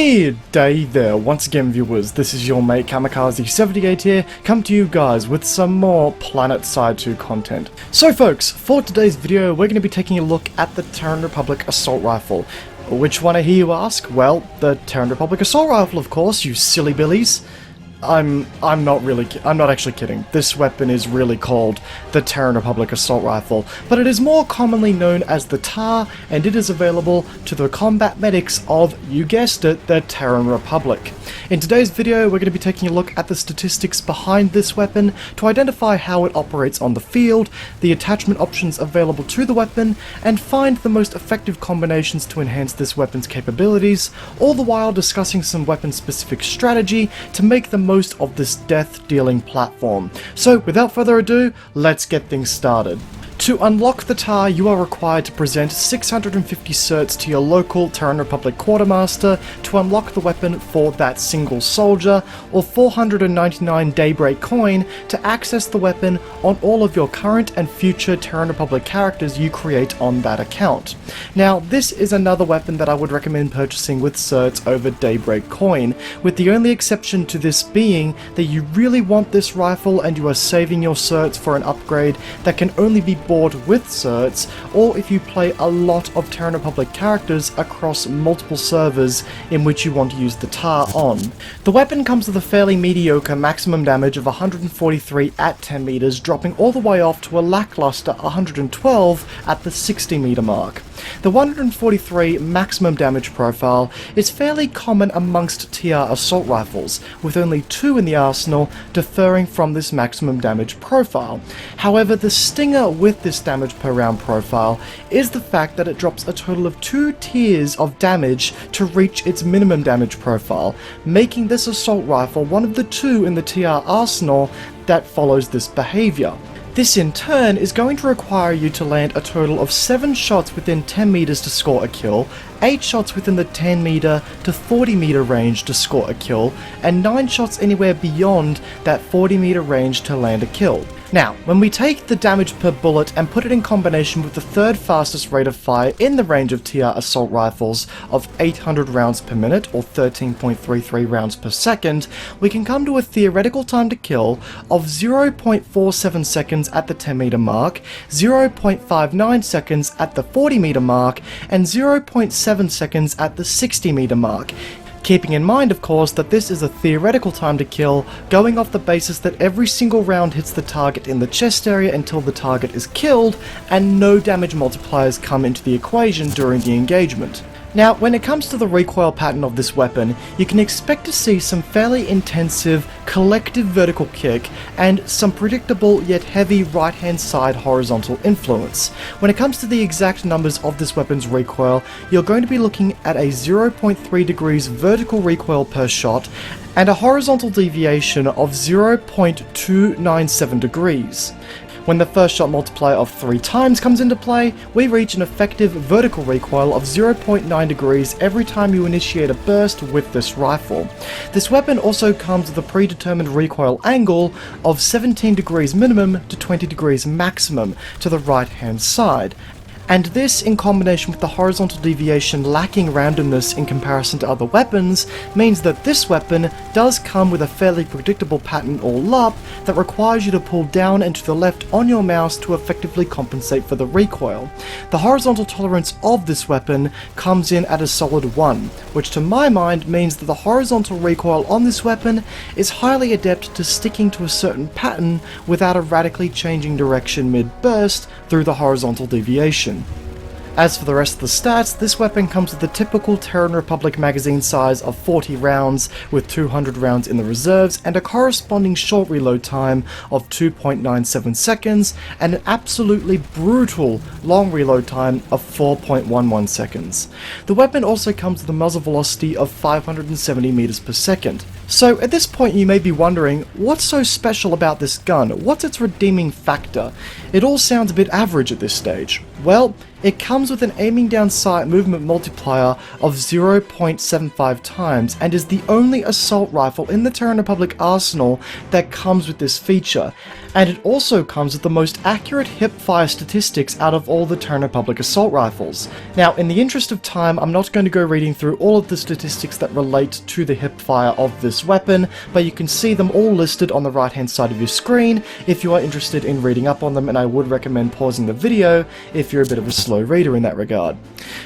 Good day there, once again viewers, this is your mate Kamikaze78 here, come to you guys with some more Planetside 2 content. So folks, for today's video we're going to be taking a look at the Terran Republic Assault Rifle. Which one I hear you ask? Well, the Terran Republic Assault Rifle of course, you silly billies. I'm not actually kidding. This weapon is really called the Terran Republic Assault Rifle, but it is more commonly known as the TAR, and it is available to the combat medics of, you guessed it, the Terran Republic. In today's video, we're going to be taking a look at the statistics behind this weapon to identify how it operates on the field, the attachment options available to the weapon, and find the most effective combinations to enhance this weapon's capabilities, all the while discussing some weapon-specific strategy to make the most of this death-dealing platform. So without further ado, let's get things started. To unlock the TAR, you are required to present 650 certs to your local Terran Republic quartermaster to unlock the weapon for that single soldier, or 499 Daybreak coin to access the weapon on all of your current and future Terran Republic characters you create on that account. Now, this is another weapon that I would recommend purchasing with certs over Daybreak coin, with the only exception to this being that you really want this rifle and you are saving your certs for an upgrade that can only be bought with certs, or if you play a lot of Terran Republic characters across multiple servers in which you want to use the TAR on. The weapon comes with a fairly mediocre maximum damage of 143 at 10 meters, dropping all the way off to a lackluster 112 at the 60 meter mark. The 143 maximum damage profile is fairly common amongst TR assault rifles, with only 2 in the arsenal differing from this maximum damage profile. However, the stinger with this damage per round profile is the fact that it drops a total of 2 tiers of damage to reach its minimum damage profile, making this assault rifle one of the 2 in the TR arsenal that follows this behavior. This in turn is going to require you to land a total of 7 shots within 10 meters to score a kill, 8 shots within the 10 meter to 40 meter range to score a kill, and 9 shots anywhere beyond that 40 meter range to land a kill. Now, when we take the damage per bullet and put it in combination with the third fastest rate of fire in the range of TR assault rifles of 800 rounds per minute, or 13.33 rounds per second, we can come to a theoretical time to kill of 0.47 seconds at the 10 meter mark, 0.59 seconds at the 40 meter mark, and 0.7 seconds at the 60 meter mark. Keeping in mind, of course, that this is a theoretical time to kill, going off the basis that every single round hits the target in the chest area until the target is killed, and no damage multipliers come into the equation during the engagement. Now, when it comes to the recoil pattern of this weapon, you can expect to see some fairly intensive collective vertical kick and some predictable yet heavy right hand side horizontal influence. When it comes to the exact numbers of this weapon's recoil, you're going to be looking at a 0.3 degrees vertical recoil per shot and a horizontal deviation of 0.297 degrees. When the first shot multiplier of 3 times comes into play, we reach an effective vertical recoil of 0.9 degrees every time you initiate a burst with this rifle. This weapon also comes with a predetermined recoil angle of 17 degrees minimum to 20 degrees maximum to the right hand side. And this, in combination with the horizontal deviation lacking randomness in comparison to other weapons, means that this weapon does come with a fairly predictable pattern all up that requires you to pull down and to the left on your mouse to effectively compensate for the recoil. The horizontal tolerance of this weapon comes in at a solid 1, which to my mind means that the horizontal recoil on this weapon is highly adept to sticking to a certain pattern without a radically changing direction mid-burst through the horizontal deviation. As for the rest of the stats, this weapon comes with the typical Terran Republic magazine size of 40 rounds, with 200 rounds in the reserves, and a corresponding short reload time of 2.97 seconds, and an absolutely brutal long reload time of 4.11 seconds. The weapon also comes with a muzzle velocity of 570 meters per second. So at this point you may be wondering, what's so special about this gun? What's its redeeming factor? It all sounds a bit average at this stage. Well, It comes with an aiming down sight movement multiplier of 0.75 times and is the only assault rifle in the Terran Republic arsenal that comes with this feature, and it also comes with the most accurate hip-fire statistics out of all the Terran Republic assault rifles. Now, in the interest of time, I'm not going to go reading through all of the statistics that relate to the hip-fire of this weapon, but you can see them all listed on the right-hand side of your screen if you are interested in reading up on them, and I would recommend pausing the video if you're a bit of a slow reader in that regard.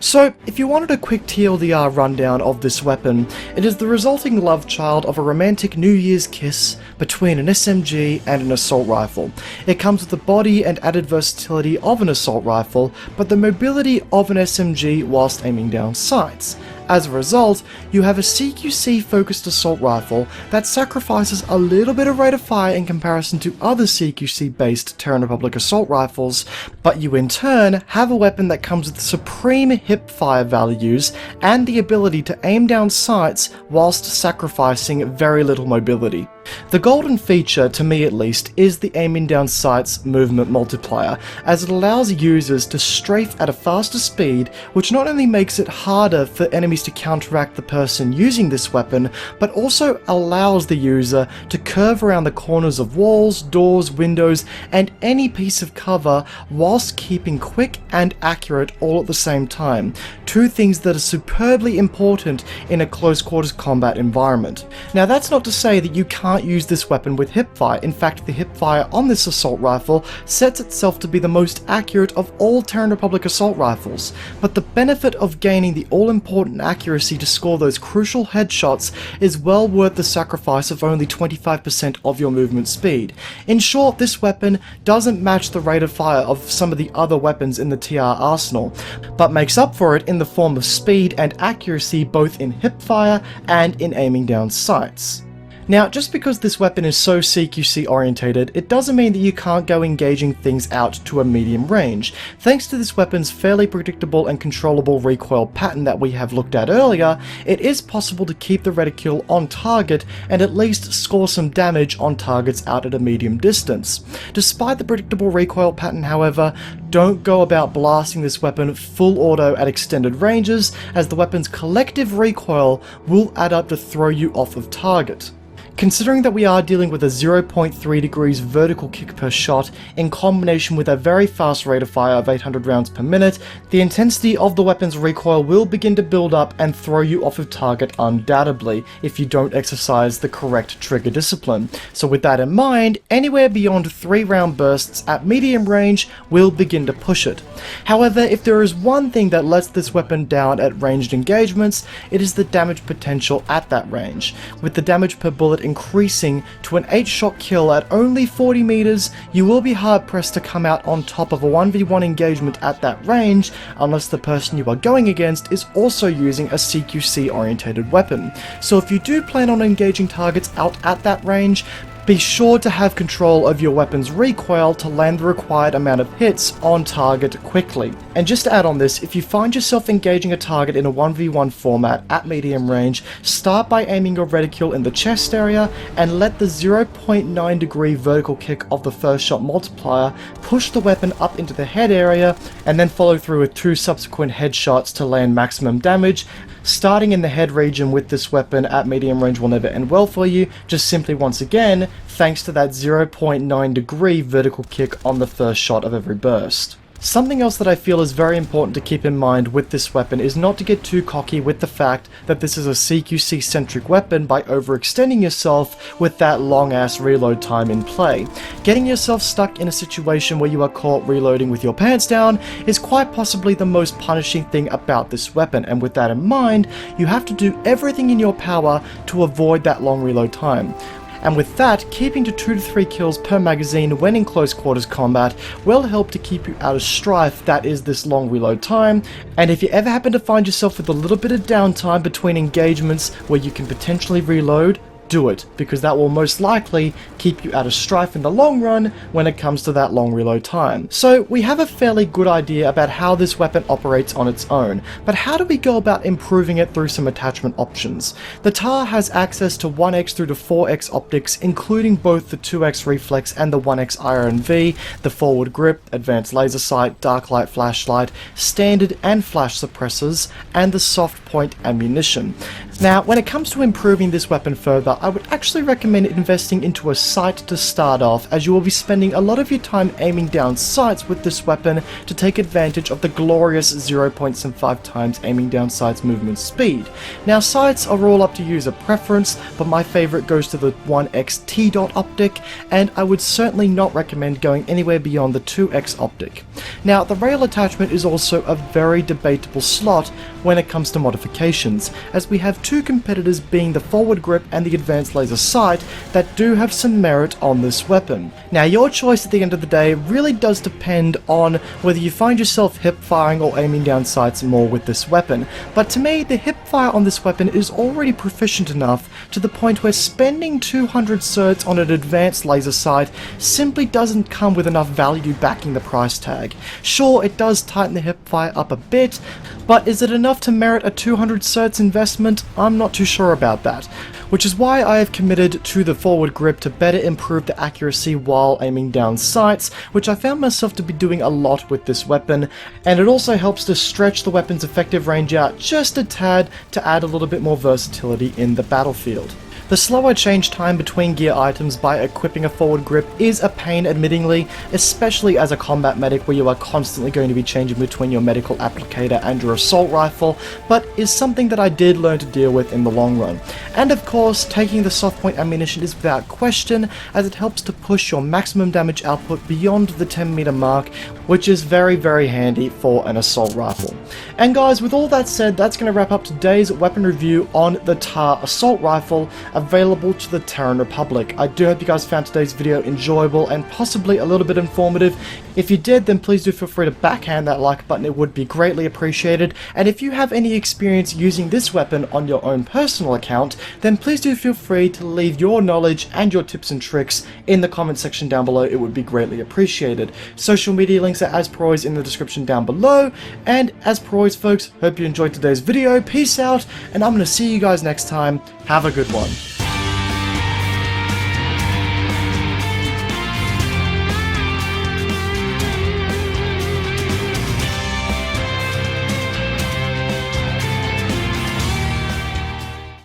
So, if you wanted a quick TLDR rundown of this weapon, it is the resulting love child of a romantic New Year's kiss between an SMG and an assault rifle. It comes with the body and added versatility of an assault rifle, but the mobility of an SMG whilst aiming down sights. As a result, you have a CQC focused assault rifle that sacrifices a little bit of rate of fire in comparison to other CQC based Terran Republic assault rifles, but you in turn have a weapon that comes with supreme hip fire values and the ability to aim down sights whilst sacrificing very little mobility. The golden feature, to me at least, is the aiming down sights movement multiplier, as it allows users to strafe at a faster speed, which not only makes it harder for enemies to counteract the person using this weapon, but also allows the user to curve around the corners of walls, doors, windows, and any piece of cover whilst keeping quick and accurate all at the same time. Two things that are superbly important in a close quarters combat environment. Now, that's not to say that you can't use this weapon with hipfire. In fact, the hipfire on this assault rifle sets itself to be the most accurate of all Terran Republic assault rifles, but the benefit of gaining the all-important accuracy to score those crucial headshots is well worth the sacrifice of only 25% of your movement speed. In short, this weapon doesn't match the rate of fire of some of the other weapons in the TR arsenal, but makes up for it in the form of speed and accuracy both in hipfire and in aiming down sights. Now, just because this weapon is so CQC orientated, it doesn't mean that you can't go engaging things out to a medium range. Thanks to this weapon's fairly predictable and controllable recoil pattern that we have looked at earlier, it is possible to keep the reticule on target and at least score some damage on targets out at a medium distance. Despite the predictable recoil pattern, however, don't go about blasting this weapon full auto at extended ranges, as the weapon's collective recoil will add up to throw you off of target. Considering that we are dealing with a 0.3 degrees vertical kick per shot in combination with a very fast rate of fire of 800 rounds per minute, the intensity of the weapon's recoil will begin to build up and throw you off of target undoubtedly if you don't exercise the correct trigger discipline. So with that in mind, anywhere beyond 3 round bursts at medium range will begin to push it. However, if there is one thing that lets this weapon down at ranged engagements, it is the damage potential at that range. With the damage per bullet increasing to an 8-shot kill at only 40 meters, you will be hard pressed to come out on top of a 1v1 engagement at that range unless the person you are going against is also using a CQC orientated weapon. So if you do plan on engaging targets out at that range, be sure to have control of your weapon's recoil to land the required amount of hits on target quickly. And just to add on this, if you find yourself engaging a target in a 1v1 format at medium range, start by aiming your reticule in the chest area and let the 0.9 degree vertical kick of the first shot multiplier push the weapon up into the head area, and then follow through with 2 subsequent headshots to land maximum damage. Starting in the head region with this weapon at medium range will never end well for you, just simply once again thanks to that 0.9 degree vertical kick on the first shot of every burst. Something else that I feel is very important to keep in mind with this weapon is not to get too cocky with the fact that this is a CQC centric weapon by overextending yourself with that long ass reload time in play. Getting yourself stuck in a situation where you are caught reloading with your pants down is quite possibly the most punishing thing about this weapon, and with that in mind, you have to do everything in your power to avoid that long reload time. And with that, keeping to 2 to 3 kills per magazine when in close quarters combat will help to keep you out of strife that is this long reload time. And if you ever happen to find yourself with a little bit of downtime between engagements where you can potentially reload, do it, because that will most likely keep you out of strife in the long run when it comes to that long reload time. So we have a fairly good idea about how this weapon operates on its own, but how do we go about improving it through some attachment options? The TAR has access to 1x through to 4x optics, including both the 2x reflex and the 1x IRNV, the forward grip, advanced laser sight, dark light flashlight, standard and flash suppressors, and the soft point ammunition. Now, when it comes to improving this weapon further, I would actually recommend investing into a sight to start off, as you will be spending a lot of your time aiming down sights with this weapon to take advantage of the glorious 0.75 times aiming down sights movement speed. Now, sights are all up to user preference, but my favorite goes to the 1x T-dot optic, and I would certainly not recommend going anywhere beyond the 2x optic. Now, the rail attachment is also a very debatable slot when it comes to modifications, as we have two competitors being the forward grip and the advanced laser sight that do have some merit on this weapon. Now, your choice at the end of the day really does depend on whether you find yourself hip firing or aiming down sights more with this weapon, but to me the hip fire on this weapon is already proficient enough to the point where spending 200 certs on an advanced laser sight simply doesn't come with enough value backing the price tag. Sure, it does tighten the hip fire up a bit, but is it enough to merit a 200 certs investment? I'm not too sure about that, which is why I have committed to the forward grip to better improve the accuracy while aiming down sights, which I found myself to be doing a lot with this weapon, and it also helps to stretch the weapon's effective range out just a tad to add a little bit more versatility in the battlefield. The slower change time between gear items by equipping a forward grip is a pain admittingly, especially as a combat medic where you are constantly going to be changing between your medical applicator and your assault rifle, but is something that I did learn to deal with in the long run. And of course, taking the soft point ammunition is without question, as it helps to push your maximum damage output beyond the 10-meter mark, which is very, very handy for an assault rifle. And guys, with all that said, that's going to wrap up today's weapon review on the TAR assault rifle, available to the Terran Republic. I do hope you guys found today's video enjoyable and possibly a little bit informative. If you did, then please do feel free to backhand that like button, it would be greatly appreciated. And if you have any experience using this weapon on your own personal account, then please do feel free to leave your knowledge and your tips and tricks in the comment section down below, it would be greatly appreciated. Social media links are as per always in the description down below, and as per always folks, hope you enjoyed today's video, peace out, and I'm going to see you guys next time. Have a good one.